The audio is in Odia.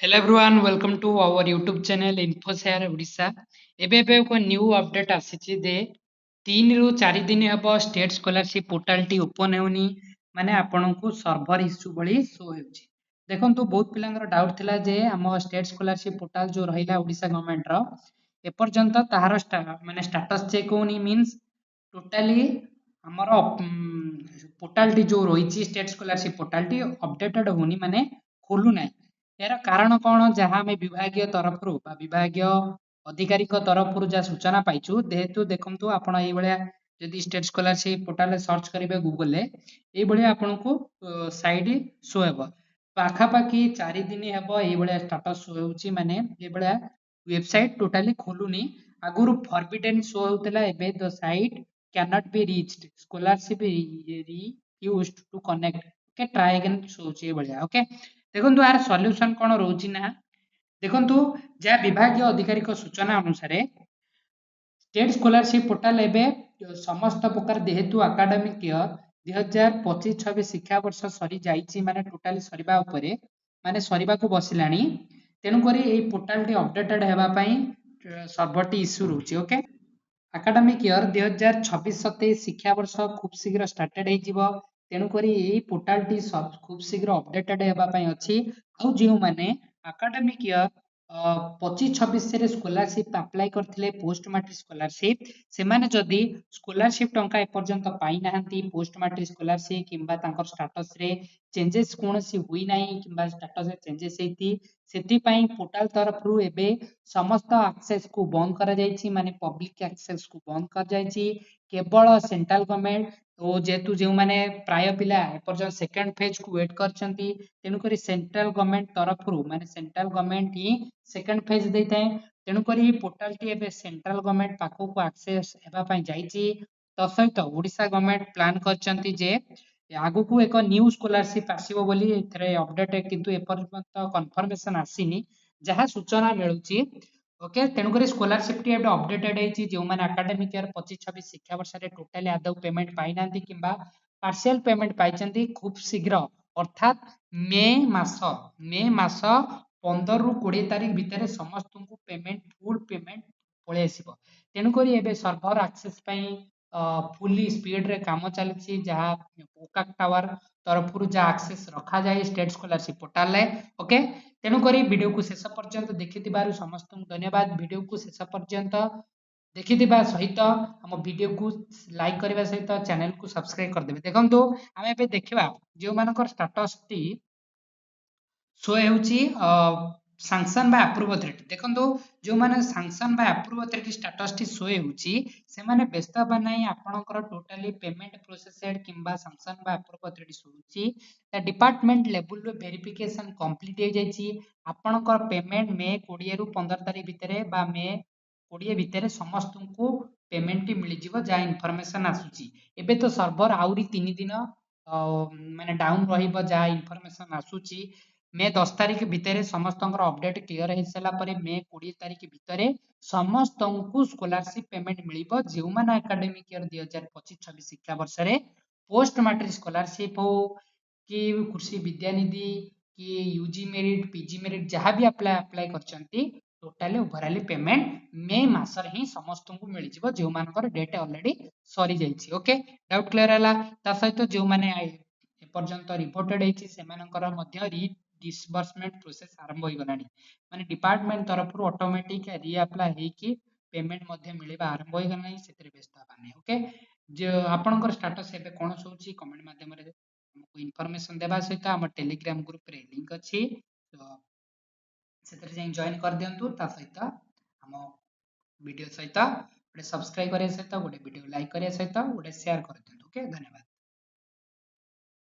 Hello everyone, welcome to our YouTube channel InfoShare Odisha. ଏବେ ଏକ ନ୍ୟୁ ଅପଡେଟ୍ ଆସିଛି ଯେ 3 ରୁ 4 ଦିନ ହେବ ଷ୍ଟେଟ୍ ସ୍କଲାରସିପ୍ ପୋର୍ଟାଲଟି ଓପନ୍ ହେଉନି, ମାନେ ଆପଣଙ୍କୁ ସର୍ଭର ଇସ୍ୟୁ ଭଳି ଶୋ ହେଉଛି। ଦେଖନ୍ତୁ ବହୁତ ପିଲାଙ୍କର ଡାଉଟ୍ ଥିଲା ଯେ ଆମ ଷ୍ଟେଟ୍ ସ୍କଲାରସିପ୍ ପୋର୍ଟାଲ ଯୋଉ ରହିଲା ଓଡ଼ିଶା ଗଭର୍ଣ୍ଣମେଣ୍ଟର ଏପର୍ଯ୍ୟନ୍ତ ତାହାର ମାନେ ଷ୍ଟାଟସ୍ ଚେକ୍ ହେଉନି, ମିନ୍ସ ଟୋଟାଲି ଆମର ପୋର୍ଟାଲଟି ଯୋଉ ରହିଛି ଷ୍ଟେଟ୍ ସ୍କଲାରସିପ୍ ପୋର୍ଟାଲଟି ଅପଡେଟେଡ୍ ହେଉନି, ମାନେ ଖୋଲୁନାହିଁ। ଏହାର କାରଣ କଣ, ଯାହା ଆମେ ବିଭାଗୀୟ ତରଫରୁ ବା ବିଭାଗୀୟ ଅଧିକାରୀଙ୍କ ତରଫରୁ ଯାହା ସୂଚନା ପାଇଛୁ, ଯେହେତୁ ଦେଖନ୍ତୁ ଆପଣ ଏଇଭଳିଆ ଯଦି ଷ୍ଟେଟ୍ ସ୍କଲାରସିପ୍ ପୋର୍ଟାଲରେ ସର୍ଚ୍ଚ କରିବେ ଗୁଗଲରେ, ଏଇଭଳିଆ ଆପଣଙ୍କୁ ସାଇଟ୍ ଶୋ ହେବ। ପାଖାପାଖି 4 ଦିନ ହେବ ଏଇଭଳିଆ ଷ୍ଟାଟସ୍ ଶୋ ହେଉଛି, ମାନେ ଏଇଭଳିଆ ୱେବସାଇଟ୍ ଟୋଟାଲି ଖୋଲୁନି। ଆଗରୁ ଫରବିଡେନ୍ ଶୋ ହେଉଥିଲା, ଏବେ the site cannot be reached, scholarship refused to connect, okay try again show ହେଉଛି ଏଇଭଳିଆ। ଓକେ, ଦେଖନ୍ତୁ ଏହାର ସଲ୍ୟୁସନ କଣ ରହୁଛି ନା, ଦେଖନ୍ତୁ ଯାହା ବିଭାଗୀୟ ଅଧିକାରୀଙ୍କ ସୂଚନା ଅନୁସାରେ ଷ୍ଟେଟ୍ ସ୍କଲାରସିପ୍ ପୋର୍ଟାଲ ଏବେ ସମସ୍ତ ପ୍ରକାର ଯେହେତୁ ଆକାଡେମିକ୍ ଇୟର 2025-26 ଶିକ୍ଷାବର୍ଷ ସରି ଯାଇଛି, ମାନେ ଟୋଟାଲି ସରିବା ଉପରେ, ମାନେ ସରିବାକୁ ବସିଲାଣି। ତେଣୁକରି ଏହି ପୋର୍ଟାଲଟି ଅପଡେଟେଡ୍ ହେବା ପାଇଁ ସର୍ଭରଟି ଇସ୍ୟୁ ରହୁଛି। ଓକେ, ଆକାଡେମିକ୍ ଇୟର 2026-27 ଶିକ୍ଷାବର୍ଷ ଖୁବ୍ ଶୀଘ୍ର ଷ୍ଟାର୍ଟେଡ୍ ହେଇଯିବ, ତେଣୁକରି ଏହି ପୋର୍ଟାଲଟି ଖୁବ୍ ଶୀଘ୍ର ଅପଡେଟେଡ୍ ହେବା ପାଇଁ ଅଛି। ଆଉ ଯେଉଁମାନେ ଆକାଡେମିକ୍ ଇୟର 25-26ରେ ସ୍କଲାରସିପ୍ ଆପ୍ଲାଏ କରିଥିଲେ ପୋଷ୍ଟ ମାଟ୍ରିକ ସ୍କଲାରସିପ୍, ସେମାନେ ଯଦି ସ୍କଲାରସିପ୍ ଟଙ୍କା ଏପର୍ଯ୍ୟନ୍ତ ପାଇନାହାନ୍ତି, ପୋଷ୍ଟ ମାଟ୍ରିକ ସ୍କଲାରସିପ୍ କିମ୍ବା ତାଙ୍କର ଷ୍ଟାଟସରେ ଚେଞ୍ଜେସ୍ କୌଣସି ହୋଇନାହିଁ କିମ୍ବା ଷ୍ଟାଟସରେ ଚେଞ୍ଜେସ୍ ହେଇଛି, ସେଥିପାଇଁ ପୋର୍ଟାଲ ତରଫରୁ ଏବେ ସମସ୍ତ ଆକ୍ସେସକୁ ବନ୍ଦ କରାଯାଇଛି, ମାନେ ପବ୍ଲିକ ଆକ୍ସେସକୁ ବନ୍ଦ କରାଯାଇଛି। କେବଳ ସେଣ୍ଟ୍ରାଲ ଗଭର୍ଣ୍ଣମେଣ୍ଟ ଓ ଯେହେତୁ ଯେଉଁମାନେ ପ୍ରାୟ ପିଲା ଏପର୍ଯ୍ୟନ୍ତ ସେକେଣ୍ଡ ଫେଜକୁ ୱେଟ୍ କରିଛନ୍ତି, ତେଣୁକରି ସେଣ୍ଟ୍ରାଲ ଗଭର୍ଣ୍ଣମେଣ୍ଟ ତରଫରୁ, ମାନେ ସେଣ୍ଟ୍ରାଲ ଗଭର୍ଣ୍ଣମେଣ୍ଟ ହିଁ ସେକେଣ୍ଡ ଫେଜ୍ ଦେଇଥାଏ, ତେଣୁକରି ପୋର୍ଟାଲଟି ଏବେ ସେଣ୍ଟ୍ରାଲ ଗଭର୍ଣ୍ଣମେଣ୍ଟ ପାଖକୁ ଆକ୍ସେସ୍ ହେବା ପାଇଁ ଯାଇଛି। ତା ସହିତ ଓଡ଼ିଶା ଗଭର୍ଣ୍ଣମେଣ୍ଟ ପ୍ଲାନ୍ କରିଛନ୍ତି ଯେ ଆଗକୁ ଏକ ନ୍ୟୁ ସ୍କଲାରସିପ୍ ଆସିବ ବୋଲି, ଏଥିରେ ଅପଡେଟ୍ କିନ୍ତୁ ଏପର୍ଯ୍ୟନ୍ତ କନଫର୍ମେସନ ଆସିନି, ଯାହା ସୂଚନା ମିଳୁଛି। ଓକେ, ତେଣୁକରି ସ୍କଲାରସିପଟି ଏବେ ଅପଡେଟେଡ୍ ହେଇଛି। ଯେଉଁମାନେ ଆକାଡେମିକ୍ ଇୟର 25-26 ଶିକ୍ଷାବର୍ଷରେ ଟୋଟାଲି ଆଦୌ ପେମେଣ୍ଟ ପାଇନାହାନ୍ତି କିମ୍ବା ପାର୍ସିଆଲ ପେମେଣ୍ଟ ପାଇଛନ୍ତି, ଖୁବ୍ ଶୀଘ୍ର ଅର୍ଥାତ୍ ମେ ମାସ 15 ରୁ 20 ତାରିଖ ଭିତରେ ସମସ୍ତଙ୍କୁ ପେମେଣ୍ଟ, ଫୁଲ୍ ପେମେଣ୍ଟ ପଳେଇ ଆସିବ। ତେଣୁକରି ଏବେ ସର୍ଭର ଆକ୍ସେସ୍ ପାଇଁ ଫୁଲି ସ୍ପିଡରେ କାମ ଚାଲିଛି, ଯାହା ଓକାକ୍ ଟାୱାର ତରଫରୁ ଯାହା ଆକ୍ସେସ୍ ରଖାଯାଏ ଷ୍ଟେଟ୍ ସ୍କଲାରସିପ୍ ପୋର୍ଟାଲରେ। ଓକେ, ତେଣୁକରି ଭିଡ଼ିଓକୁ ଶେଷ ପର୍ଯ୍ୟନ୍ତ ଦେଖିଥିବାରୁ ସମସ୍ତଙ୍କୁ ଧନ୍ୟବାଦ। ଭିଡ଼ିଓକୁ ଶେଷ ପର୍ଯ୍ୟନ୍ତ ଦେଖିଥିବା ସହିତ ଆମ ଭିଡ଼ିଓକୁ ଲାଇକ୍ କରିବା ସହିତ ଚ୍ୟାନେଲକୁ ସବସ୍କ୍ରାଇବ କରିଦେବେ। ଦେଖନ୍ତୁ ଆମେ ଏବେ ଦେଖିବା ଯେଉଁମାନଙ୍କର ଷ୍ଟାଟସଟି ଶୋ ହେଉଛି ସାଂସନ୍ ବା ଆପ୍ରୁଭ୍ ଅଥରିଟି। ଦେଖନ୍ତୁ ଯେଉଁମାନେ ସାଂସନ୍ ବା ଆପ୍ରୁଭ୍ ଅଥରିଟି ଷ୍ଟାଟସଟି ଶୋ ହେଉଛି, ସେମାନେ ବ୍ୟସ୍ତ ହେବା ନାହିଁ, ଆପଣଙ୍କର ଟୋଟାଲି ପେମେଣ୍ଟ ପ୍ରୋସେସେଡ୍ କିମ୍ବା ସାଂସନ୍ ବା ଆପ୍ରୁଭ୍ ଅଥରିଟି ଶୋ ହେଉଛି। ଡିପାର୍ଟମେଣ୍ଟ ଲେବୁଲରେ ଭେରିଫିକେସନ୍ କମ୍ପ୍ଲିଟ୍ ହେଇଯାଇଛି। ଆପଣଙ୍କର ପେମେଣ୍ଟ ମେ 20 ରୁ 15 ତାରିଖ ଭିତରେ ବା ମେ 20 ଭିତରେ ସମସ୍ତଙ୍କୁ ପେମେଣ୍ଟଟି ମିଳିଯିବ, ଯାହା ଇନଫର୍ମେସନ୍ ଆସୁଛି। ଏବେ ତ ସର୍ଭର ଆହୁରି 3 ଦିନ ମାନେ ଡାଉନ୍ ରହିବ, ଯାହା ଇନଫର୍ମେସନ୍ ଆସୁଛି। ମେ 10 ତାରିଖ ଭିତରେ ସମସ୍ତଙ୍କର ଅପଡେଟ୍ କ୍ଲିୟର ହେଇସାରିଲା ପରେ ମେ 20 ତାରିଖ ଭିତରେ ସମସ୍ତଙ୍କୁ ସ୍କଲାରସିପ୍ ପେମେଣ୍ଟ ମିଳିବ, ଯେଉଁମାନେ ଆକାଡେମିକ୍ ଇୟର 2025-26 ଶିକ୍ଷାବର୍ଷରେ ପୋଷ୍ଟ ମାଟ୍ରିକ ସ୍କଲାରସିପ୍ ହଉ କି କୃଷି ବିଦ୍ୟାନିଧି କି ୟୁଜି ମେରିଟ୍, ପିଜି ମେରିଟ୍ ଯାହା ବି ଆପ୍ଲାଏ କରିଛନ୍ତି, ଟୋଟାଲି ଓଭରାଲି ପେମେଣ୍ଟ ମେ ମାସରେ ହିଁ ସମସ୍ତଙ୍କୁ ମିଳିଯିବ, ଯେଉଁମାନଙ୍କର ଡେଟ୍ ଅଲରେଡି ସରିଯାଇଛି। ଓକେ, ଡାଉଟ୍ କ୍ଲିୟର ହେଲା। ତା ସହିତ ଯେଉଁମାନେ ଏପର୍ଯ୍ୟନ୍ତ ରିପୋର୍ଟେଡ୍ ହେଇଛି, ସେମାନଙ୍କର ମଧ୍ୟ ଡିସବର୍ସମେଣ୍ଟ ପ୍ରୋସେସ ଆରମ୍ଭ ହୋଇଗଲାଣି, ମାନେ ଡିପାର୍ଟମେଣ୍ଟ ତରଫରୁ ଅଟୋମେଟିକ ରିଆପ୍ଲାଏ ହେଇକି ପେମେଣ୍ଟ ମଧ୍ୟ ମିଳିବା ଆରମ୍ଭ ହୋଇଗଲାଣି, ସେଥିରେ ବ୍ୟସ୍ତ ହେବା ନାହିଁ। ଓକେ, ଯେ ଆପଣଙ୍କର ଷ୍ଟାଟସ୍ ଏବେ କଣ ଶୋଉଛି କମେଣ୍ଟ ମାଧ୍ୟମରେ ଆମକୁ ଇନଫର୍ମେସନ ଦେବା ସହିତ ଆମ ଟେଲିଗ୍ରାମ ଗ୍ରୁପରେ ଲିଙ୍କ ଅଛି, ତ ସେଥିରେ ଯାଇ ଜଏନ୍ କରିଦିଅନ୍ତୁ। ତା ସହିତ ଆମ ଭିଡ଼ିଓ ସହିତ ଗୋଟେ ସବସ୍କ୍ରାଇବ କରିବା ସହିତ, ଗୋଟେ ଭିଡ଼ିଓ ଲାଇକ୍ କରିବା ସହିତ ଗୋଟେ ସେୟାର କରିଦିଅନ୍ତୁ। ଓକେ, ଧନ୍ୟବାଦ।